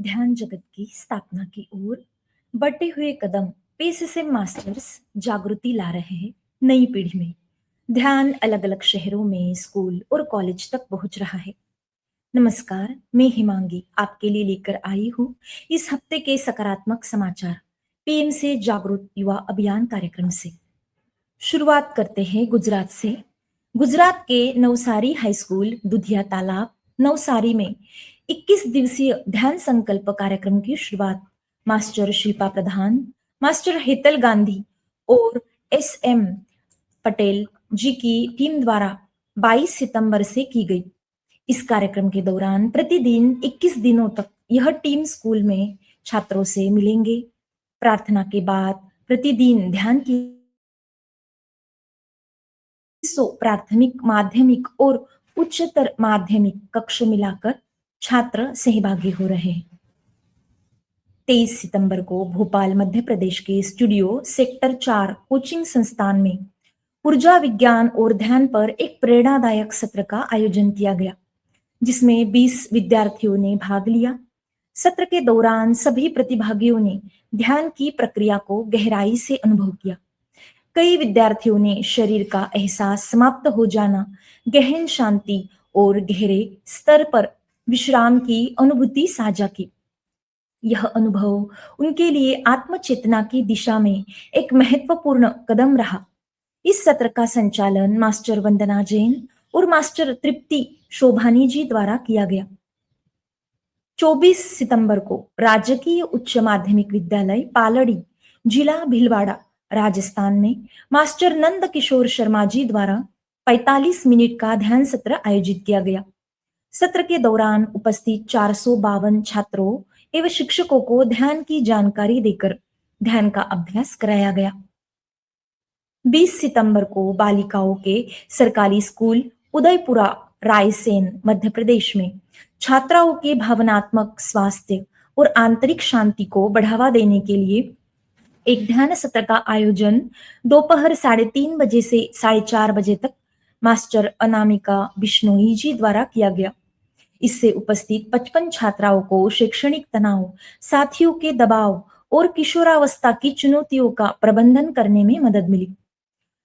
ध्यान जगत की स्थापना की ओर बढ़ते हुए कदम पीएसएसएम मास्टर्स जागृति ला रहे हैं नई पीढ़ी में। ध्यान अलग अलग शहरों में स्कूल और कॉलेज तक पहुंच रहा है। नमस्कार, मैं हिमांगी आपके लिए लेकर आई हूँ इस हफ्ते के सकारात्मक समाचार पीएम से जागरूक युवा अभियान कार्यक्रम से। शुरुआत करते हैं गुजरात से। गुजरात के नवसारी हाई स्कूल दुधिया तालाब नवसारी में 21 दिवसीय ध्यान संकल्प कार्यक्रम की शुरुआत मास्टर शिल्पा प्रधान, मास्टर हेतल गांधी और एसएम पटेल जी की टीम द्वारा 22 सितंबर से की गई। इस कार्यक्रम के दौरान प्रतिदिन 21 दिनों तक यह टीम स्कूल में छात्रों से मिलेंगे। प्रार्थना के बाद प्रतिदिन ध्यान की प्राथमिक, माध्यमिक और उच्चतर माध्यमिक कक्ष मिलाकर छात्र सहभागी हो रहे हैं। 23 सितंबर को भोपाल मध्य प्रदेश के स्टूडियो सेक्टर 4 कोचिंग संस्थान में ऊर्जा विज्ञान और ध्यान पर एक प्रेरणादायक सत्र का आयोजन किया गया, जिसमें 20 विद्यार्थियों ने भाग लिया। सत्र के दौरान सभी प्रतिभागियों ने ध्यान की प्रक्रिया को गहराई से अनुभव किया। कई विद्यार्थियों ने शरीर का एहसास समाप्त हो जाना, गहन शांति और गहरे स्तर पर विश्राम की अनुभूति साझा की। यह अनुभव उनके लिए आत्मचेतना की दिशा में एक महत्वपूर्ण कदम रहा। इस सत्र का संचालन मास्टर वंदना जैन और मास्टर तृप्ति शोभानी जी द्वारा किया गया। 24 सितंबर को राजकीय उच्च माध्यमिक विद्यालय पालड़ी, जिला भीलवाड़ा, राजस्थान में मास्टर नंद किशोर शर्मा जी द्वारा 45 मिनट का ध्यान सत्र आयोजित किया गया। सत्र के दौरान उपस्थित 452 छात्रों एवं शिक्षकों को ध्यान की जानकारी देकर ध्यान का अभ्यास कराया गया। 20 सितंबर को बालिकाओं के सरकारी स्कूल उदयपुरा रायसेन मध्य प्रदेश में छात्राओं के भावनात्मक स्वास्थ्य और आंतरिक शांति को बढ़ावा देने के लिए एक ध्यान सत्र का आयोजन दोपहर 3:30 बजे से 4:30 बजे तक मास्टर अनामिका बिश्नोई जी द्वारा किया गया। इससे उपस्थित 55 छात्राओं को शैक्षणिक तनाव, साथियों के दबाव और किशोरावस्था की चुनौतियों का प्रबंधन करने में मदद मिली।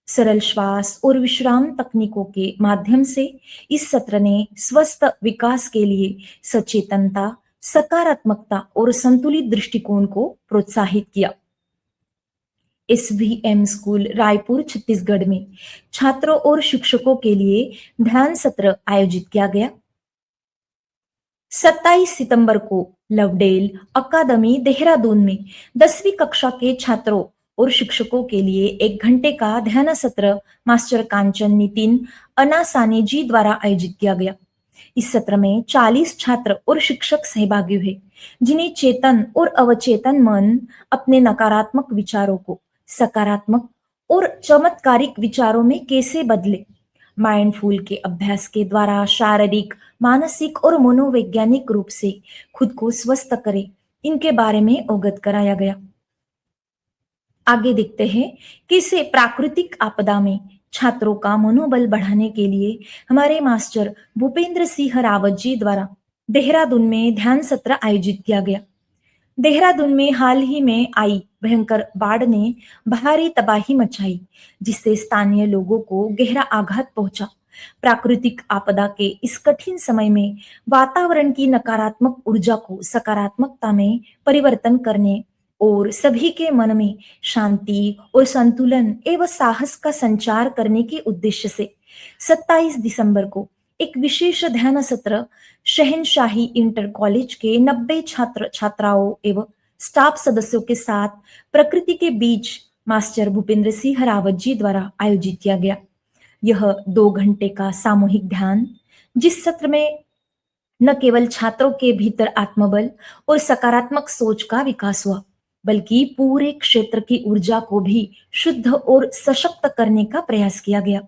सरल श्वास और विश्राम तकनीकों के माध्यम से इस सत्र ने स्वस्थ विकास के लिए सचेतनता, सकारात्मकता और संतुलित दृष्टिकोण को प्रोत्साहित किया। एसवीएम स्कूल रायपुर छत्तीसगढ़ में छात्रों और शिक्षकों के लिए ध्यान सत्र आयोजित किया गया। 27 सितंबर को लवडेल अकादमी देहरादून में 10वीं कक्षा के छात्रों और शिक्षकों के लिए 1 घंटे का ध्यान सत्र मास्टर कांचन नितिन अनासाने जी द्वारा आयोजित किया गया। इस सत्र में 40 छात्र और शिक्षक सहभागी हुए, जिन्हें चेतन और अवचेतन मन अपने नकारात्मक विचारों को सकारात्मक और चमत्कारिक विचारों में कैसे बदले। माइंडफुल के अभ्यास के द्वारा शारीरिक, मानसिक और मनोवैज्ञानिक रूप से खुद को स्वस्थ करें, इनके बारे में अवगत कराया गया। आगे देखते हैं कैसे प्राकृतिक आपदा में छात्रों का मनोबल बढ़ाने के लिए हमारे मास्टर भूपेंद्र सिंह रावत जी द्वारा देहरादून में ध्यान सत्र आयोजित किया गया। देहरादून में हाल ही में आई भयंकर बाढ़ ने भारी तबाही मचाई, जिससे स्थानीय लोगों को गहरा आघात पहुंचा। प्राकृतिक आपदा के इस कठिन समय में वातावरण की नकारात्मक ऊर्जा को सकारात्मकता में परिवर्तन करने और सभी के मन में शांति और संतुलन एवं साहस का संचार करने के उद्देश्य से 27 दिसंबर को एक विशेष ध्यान सत्र शहनशाही इंटर कॉलेज के 90 छात्र छात्राओं एवं स्टाफ सदस्यों के साथ प्रकृति के बीच मास्टर भूपेंद्र सिंह रावत जी द्वारा आयोजित किया गया। यह 2 घंटे का सामूहिक ध्यान, जिस सत्र में न केवल छात्रों के भीतर आत्मबल और सकारात्मक सोच का विकास हुआ, बल्कि पूरे क्षेत्र की ऊर्जा को भी शुद्ध और सशक्त करने का प्रयास किया गया।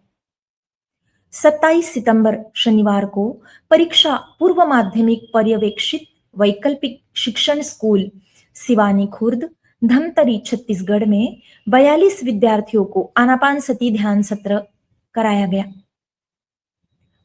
27 सितंबर शनिवार को परीक्षा पूर्व माध्यमिक पर्यवेक्षित वैकल्पिक शिक्षण स्कूल सिवानी खुर्द धमतरी छत्तीसगढ़ में 42 विद्यार्थियों को आनापानसती ध्यान सत्र कराया गया।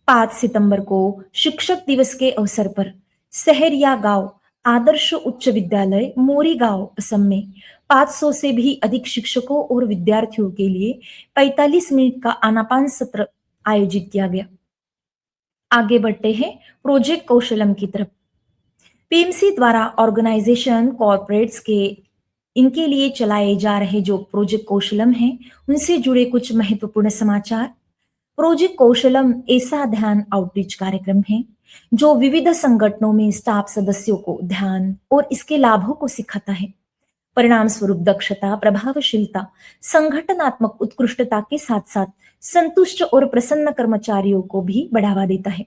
5 सितंबर को शिक्षक दिवस के अवसर पर शहर या गांव आदर्श उच्च विद्यालय मोरीगांव असम में 500 से भी अधिक शिक्षकों और विद्यार्थियों के लिए 45 मिनट का आनापान सत्र आयोजित किया गया। आगे बढ़ते हैं प्रोजेक्ट कौशलम की तरफ। पीएमसी द्वारा ऑर्गेनाइजेशन कॉर्पोरेट्स के इनके लिए चलाए जा रहे जो प्रोजेक्ट कौशलम हैं, उनसे जुड़े कुछ महत्वपूर्ण समाचार। प्रोजेक्ट कौशलम ऐसा ध्यान आउटरीच कार्यक्रम है जो विविध संगठनों में स्टाफ सदस्यों को ध्यान और इसके लाभों को सिखाता है। परिणाम स्वरूप दक्षता, प्रभावशीलता, संगठनात्मक उत्कृष्टता के साथ साथ संतुष्ट और प्रसन्न कर्मचारियों को भी बढ़ावा देता है।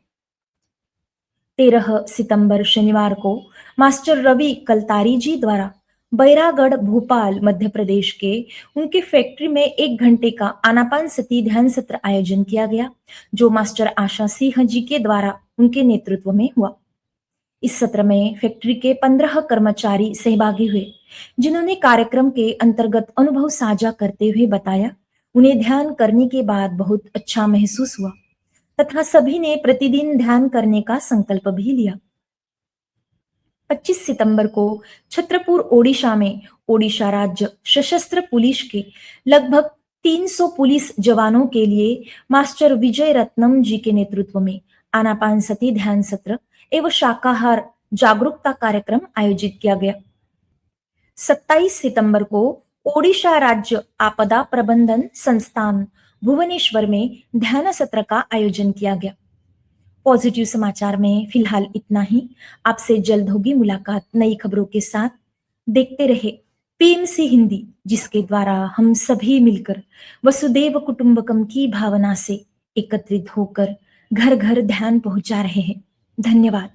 13 सितंबर शनिवार को मास्टर रवि कलतारी जी द्वारा बैरागढ़ भोपाल मध्य प्रदेश के उनके फैक्ट्री में 1 घंटे का आनापान सती ध्यान सत्र आयोजन किया गया, जो मास्टर आशा सिंह जी के द्वारा उनके नेतृत्व में हुआ। इस सत्र में फैक्ट्री के 15 कर्मचारी सहभागी हुए, जिन्होंने कार्यक्रम के अंतर्गत अनुभव साझा करते हुए बताया उन्हें ध्यान करने के बाद बहुत अच्छा महसूस हुआ तथा सभी ने प्रतिदिन ध्यान करने का संकल्प भी लिया। 25 सितंबर को छत्रपुर ओडिशा में ओडिशा राज्य सशस्त्र पुलिस के लगभग 300 पुलिस जवानों के लिए मास्टर विजय रत्नम जी के नेतृत्व में आनापान सती ध्यान सत्र एवं शाकाहार जागरूकता कार्यक्रम आयोजित किया गया। 27 सितंबर को ओडिशा राज्य आपदा प्रबंधन संस्थान भुवनेश्वर में ध्यान सत्र का आयोजन किया गया। पॉजिटिव समाचार में फिलहाल इतना ही। आपसे जल्द होगी मुलाकात नई खबरों के साथ। देखते रहे पीएमसी हिंदी, जिसके द्वारा हम सभी मिलकर वसुदेव कुटुंबकम की भावना से एकत्रित होकर घर घर ध्यान पहुंचा रहे हैं। धन्यवाद।